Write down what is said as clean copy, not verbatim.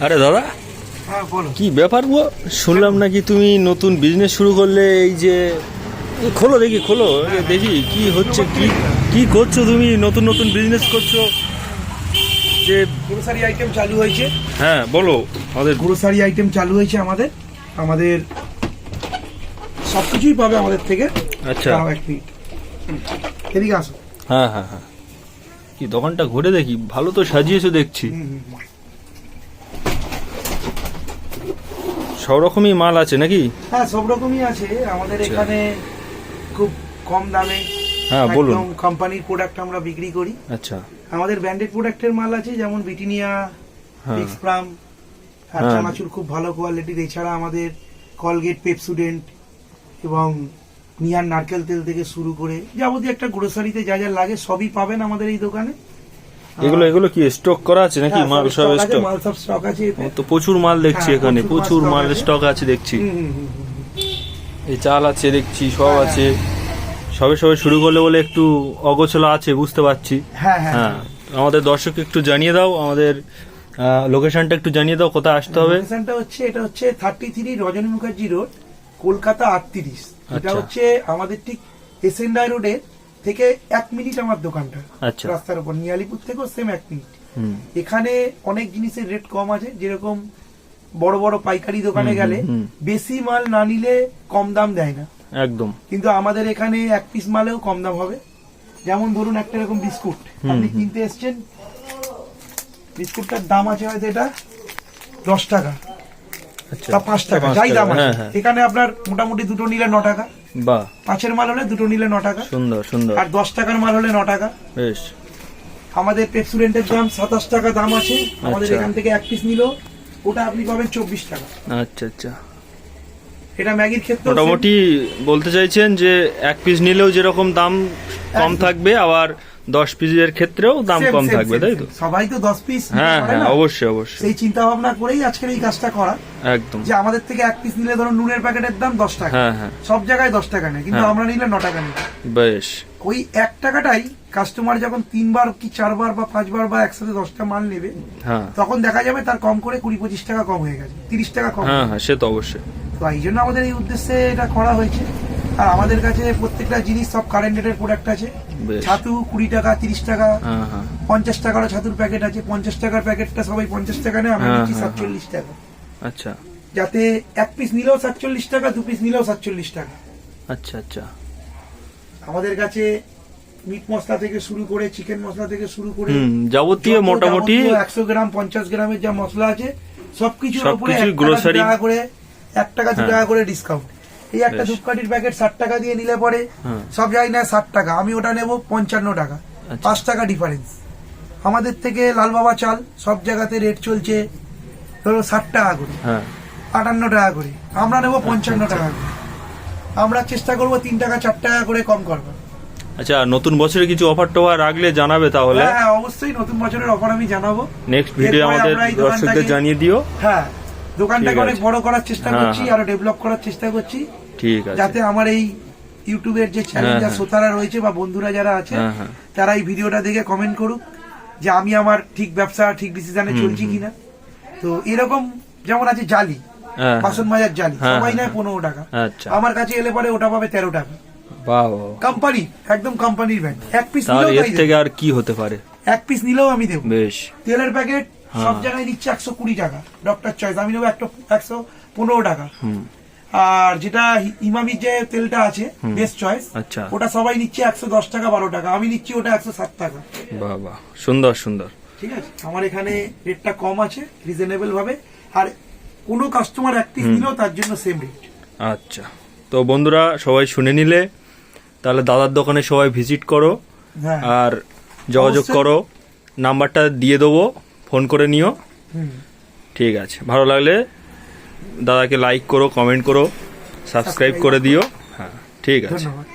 আরে দাদা, হ্যাঁ বলো। কি ব্যাপার গো? শুনলাম নাকি তুমি নতুন বিজনেস শুরু করলে। এই যে খোলো দেখি, খোলো দেখি কি হচ্ছে, কি কি করছো তুমি? নতুন নতুন বিজনেস করছো যে? গ্রোসারি আইটেম চালু হয়েছে। হ্যাঁ বলো। আমাদের গ্রোসারি আইটেম চালু হয়েছে আমাদের আমাদের সবকিছুই পাবে আমাদের থেকে। আচ্ছা, দাঁড়াও এক মিনিট, এদিকে আসো। হ্যাঁ হ্যাঁ হ্যাঁ, কি দোকানটা ঘুরে দেখি, ভালো তো সাজিয়েছো দেখছি। সব রকমই মাল আছে নাকি? হ্যাঁ সব রকমই আছে আমাদের এখানে, খুব কম দামে। হ্যাঁ বলুন। একদম কোম্পানির প্রোডাক্ট আমরা বিক্রি করি। আচ্ছা, আমাদের ব্র্যান্ডেড প্রোডাক্টের মাল আছে, যেমন ব্রিটানিয়া, হ্যাঁ বিক্সপ্রাম, আর হ্যাঁ। চানাচুর খুব ভালো কোয়ালিটির। এছাড়া আমাদের কলগেট, পেপসুডেন্ট এবং নিয়ার নারকেল তেল থেকে শুরু করে যাবতীয় একটা গ্রোসারিতে যা যা লাগে সবই পাবেন আমাদের এই দোকানে। এগুলো এগুলো কি স্টক করা আছে নাকি? হ্যাঁ, মাল সব সব stock আছে, স্টক? মাল সব স্টক আছে এতে। তো প্রচুর মাল দেখছি হ্যাঁ, এখানে, প্রচুর stock মাল আছে। স্টক আছে দেখছি। হুম। এই চাল আছে দেখছি, সব হ্যাঁ, আছে। সবে সবে শুরু করলে বলে একটু অগোছলা আছে, বুঝতে পারছি। হ্যাঁ হ্যাঁ হ্যাঁ, আমাদের দর্শককে একটু জানিয়ে দাও, আমাদের লোকেশনটা একটু জানিয়ে দাও, কোথায় আসতে হবে। লোকেশনটা হচ্ছে, এটা হচ্ছে 33 রজনী মুখার্জি রোড, কলকাতা 38। এটা আচ্ছা। হচ্ছে আমাদের ঠিক এসএনডাই রোডে থেকে 1 মিনিট আমার দোকানটা। আচ্ছা। রাস্তার উপর নিয়ালিপুর থেকেও সেম 1 মিনিট। হুম। এখানে অনেক জিনিসের রেট কম আছে, যেরকম বড় বড় পাইকারি দোকানে গেলে বেশি মাল না নিলে কম দাম দেয় না একদম। কিন্তু আমাদের এখানে 1 পিস মালেও কম দাম হবে। যেমন ধরুন একটা এরকম বিস্কুট আপনি কিনতে এসছেন, বিস্কুটটার দাম আছে হয়তো এটা 10 টাকা আচ্ছা, বা 5 টাকা, যাই দাম আছে। হ্যাঁ হ্যাঁ। এখানে আপনার মোটামুটি দুটো নিলে 9 টাকা। বাহ, 5-এর মাল হলে দুটো নিলে 9 টাকা, সুন্দর সুন্দর, আর 10 টাকার মাল হলে 9 টাকা। বেশ। আমাদের পেপসুডেন্টের দাম 27 টাকা দাম আছে। আমাদের আচ্ছা। এখান থেকে 1 পিস নিলেও ওটা আপনি পাবেন 24 টাকা। আচ্ছা আচ্ছা, এটা ম্যাগির ক্ষেত্রে মোটামুটি বলতে চাইছেন যে 1 পিস নিলেও যেরকম দাম কম থাকবে, আবার 10 পিসের ক্ষেত্রেও দাম কম থাকবে, তাই তো? সবাই তো 10 পিস হ্যাঁ হ্যাঁ, অবশ্যই অবশ্যই, সেই চিন্তা ভাবনা করেই আজকের এই কাজটা করা, একদম। যে আমাদের থেকে 1 পিস নিলে ধরুন নুনের প্যাকেটের দাম 10 টাকা, হ্যাঁ হ্যাঁ, সব জায়গায় 10 টাকা নেই, কিন্তু হ্যাঁ। আমরা নিলে 9 টাকা নিই। বেশ। ওই 1 টাকাটাই কাস্টমার যখন 3 বার কি 4 বার বা 5 বার বা একসাথে 10টা মাল নেবে, হ্যাঁ তখন দেখা যাবে তার কম করে 20-25 টাকা কম হয়ে গেছে, 30 টাকা কম। হ্যাঁ হ্যাঁ, সে তো অবশ্যই। তো এই জন্য আমাদের এই উদ্দেশ্যে এটা করা হয়েছে। আর আমাদের কাছে প্রত্যেকটা জিনিস সব কারেন্ট রেটের প্রোডাক্ট আছে। বেশ। ছাতু 20 টাকা, 30 টাকা, হ্যাঁ হ্যাঁ 50 টাকারও ছাতুর প্যাকেট আছে। 50 টাকার প্যাকেটটা সবাই 50 টাকা নেয়, আমরা হ্যাঁ, নিচ্ছি হ্যাঁ, 47 টাকা। আচ্ছা যাতে 1 পিস নিলেও 47 টাকা, 2 পিস নিলেও 47 টাকা। আচ্ছা আচ্ছা, আমাদের কাছে মিট মশলা থেকে শুরু করে, চিকেন মশলা থেকে শুরু করে যাবতীয় মোটামুটি 100 গ্রাম 50 গ্রামের যা মশলা আছে সবকিছুর উপরে সবকিছু 1 টাকা, গ্রোসারি। 2 টাকা করে, 1 টাকা 2 হ্যাঁ। টাকা করে ডিসকাউন্ট। এই একটা বেশ। ধূপকাঠির প্যাকেট 60 টাকা দিয়ে নিলে পরে হ্যাঁ। সব জায়গায় নেয় 60 টাকা, আমি ওটা নেব 55 টাকা, আচ্ছা। 5 টাকা ডিফারেন্স। আমাদের থেকে লাল বাবা চাল সব জায়গাতে রেট চলছে ধরো 60 টাকা করে, হ্যাঁ 58 টাকা করে, আমরা নেব 55 টাকা করে। আমরা চেষ্টা করব 3 টাকা 4 টাকা করে কম করবো। আচ্ছা, নতুন বছরে কিছু অফার টফার রাখলে জানাবে তাহলে। হ্যাঁ অবশ্যই, নতুন বছরের অফার আমি জানাবো। নেক্সট ভিডিও এরপরে আমাদের আমরা এই দর্শকদের দোকানটাকে- জানিয়ে দিও। হ্যাঁ, দোকানটাকে ঠিক অনেক আছে। বড় করার চেষ্টা হ্যাঁ, করছি, হ্যাঁ। আরো ডেভেলপ করার চেষ্টা করছি, ঠিক আছে। যাতে আমার এই ইউটিউবের যে চ্যানেল হ্যাঁ, শ্রোতারা রয়েছে বা বন্ধুরা যারা আছে, হ্যাঁ, হ্যাঁ। তারা এই ভিডিওটা দেখে কমেন্ট করুক যে আমি আমার ঠিক ব্যবসা, ঠিক ডিসিশনে চলছি কিনা। তো এরকম যেমন আছে জালি, হ্যাঁ, বাসন মাজার জালি, হ্যাঁ, সবাই নেয় হ্যাঁ। 15 টাকা, আচ্ছা। আমার কাছে এলে পরে ওটা পাবে 13 টাকা। বাহ বাহ। কোম্পানি, একদম কোম্পানির ব্যান্ড। 1 পিস তাহলে নিলেও এর থেকে আর কি হতে পারে? 1 পিস নিলেও আমি দেবো। বেশ। তেলের প্যাকেট হ্যাঁ। সব জায়গায় নিচ্ছে 120 টাকা, ডক্টর চয়েস আমি নেবো 115 টাকা। হুম। আর যেটা ইমামির যে তেলটা আছে বেস্ট চয়েস, আচ্ছা। ওটা সবাই নিচ্ছে 110 টাকা 12 টাকা, আমি নিচ্ছি ওটা 107 টাকা। বাহ বাহ, সুন্দর সুন্দর। ঠিক আছে, আমার এখানে রেটটা কম আছে রিজনেবল ভাবে, আর কোনো কাস্টমার 1 পিস নিলেও তার জন্য সেম রেট। আচ্ছা, তো বন্ধুরা সবাই শুনে নিলে, তাহলে দাদার দোকানে সবাই ভিজিট করো হ্যাঁ। আর যোগাযোগ অবশ্যই। করো, নাম্বারটা দিয়ে দেবো, ফোন করে নিও। হুম। ঠিক আছে, ভালো লাগলে দাদাকে লাইক করো, কমেন্ট করো, সাবস্ক্রাইব করে দিও। হ্যাঁ, ঠিক আছে। ধন্যবাদ।